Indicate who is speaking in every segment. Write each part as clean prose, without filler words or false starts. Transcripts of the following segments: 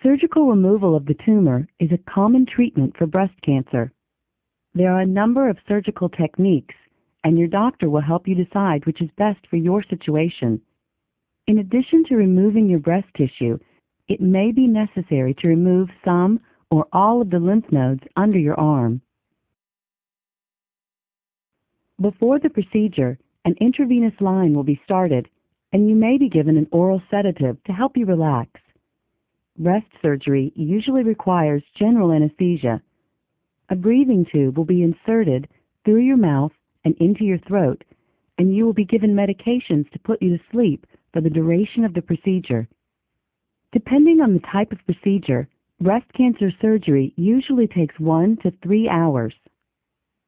Speaker 1: Surgical removal of the tumor is a common treatment for breast cancer. There are a number of surgical techniques, and your doctor will help you decide which is best for your situation. In addition to removing your breast tissue, it may be necessary to remove some or all of the lymph nodes under your arm. Before the procedure, an intravenous line will be started, and you may be given an oral sedative to help you relax. Breast surgery usually requires general anesthesia. A breathing tube will be inserted through your mouth and into your throat, and you will be given medications to put you to sleep for the duration of the procedure. Depending on the type of procedure, breast cancer surgery usually takes 1 to 3 hours.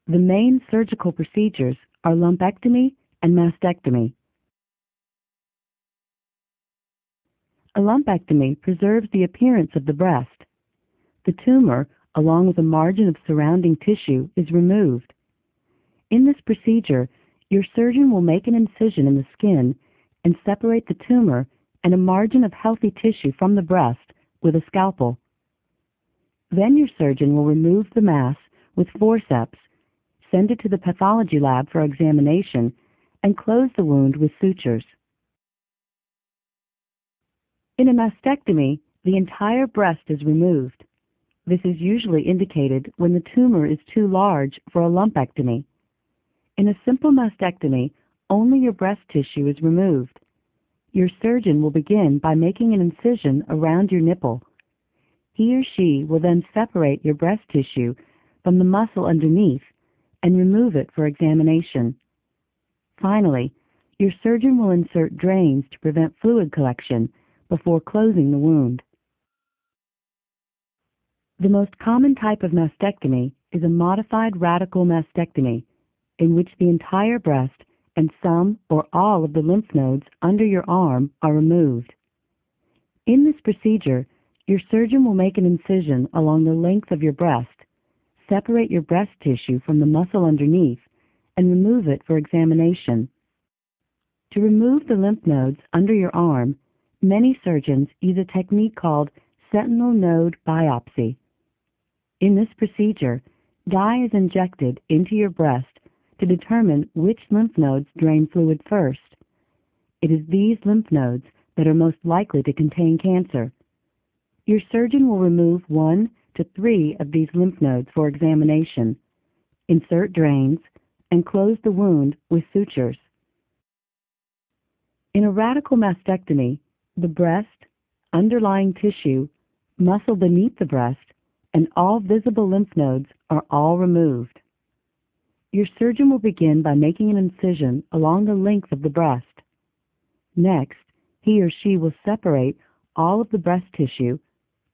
Speaker 1: The main surgical procedures are lumpectomy and mastectomy. A lumpectomy preserves the appearance of the breast. The tumor, along with a margin of surrounding tissue, is removed. In this procedure, your surgeon will make an incision in the skin and separate the tumor and a margin of healthy tissue from the breast with a scalpel. Then your surgeon will remove the mass with forceps, send it to the pathology lab for examination, and close the wound with sutures. In a mastectomy, the entire breast is removed. This is usually indicated when the tumor is too large for a lumpectomy. In a simple mastectomy, only your breast tissue is removed. Your surgeon will begin by making an incision around your nipple. He or she will then separate your breast tissue from the muscle underneath and remove it for examination. Finally, your surgeon will insert drains to prevent fluid collection before closing the wound. The most common type of mastectomy is a modified radical mastectomy, in which the entire breast and some or all of the lymph nodes under your arm are removed. In this procedure, your surgeon will make an incision along the length of your breast, separate your breast tissue from the muscle underneath, and remove it for examination. To remove the lymph nodes under your arm, many surgeons use a technique called sentinel node biopsy. In this procedure, dye is injected into your breast to determine which lymph nodes drain fluid first. It is these lymph nodes that are most likely to contain cancer. Your surgeon will remove 1 to 3 of these lymph nodes for examination, insert drains, and close the wound with sutures. In a radical mastectomy, the breast, underlying tissue, muscle beneath the breast, and all visible lymph nodes are all removed. Your surgeon will begin by making an incision along the length of the breast. Next, he or she will separate all of the breast tissue,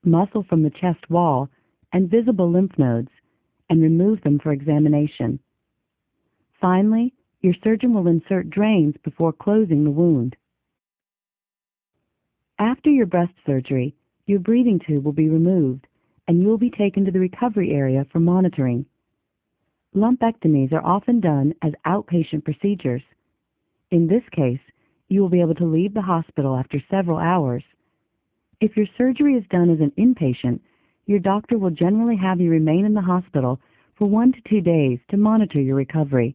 Speaker 1: muscle from the chest wall, and visible lymph nodes, and remove them for examination. Finally, your surgeon will insert drains before closing the wound. After your breast surgery, your breathing tube will be removed, and you will be taken to the recovery area for monitoring. Lumpectomies are often done as outpatient procedures. In this case, you will be able to leave the hospital after several hours. If your surgery is done as an inpatient, your doctor will generally have you remain in the hospital for 1 to 2 days to monitor your recovery.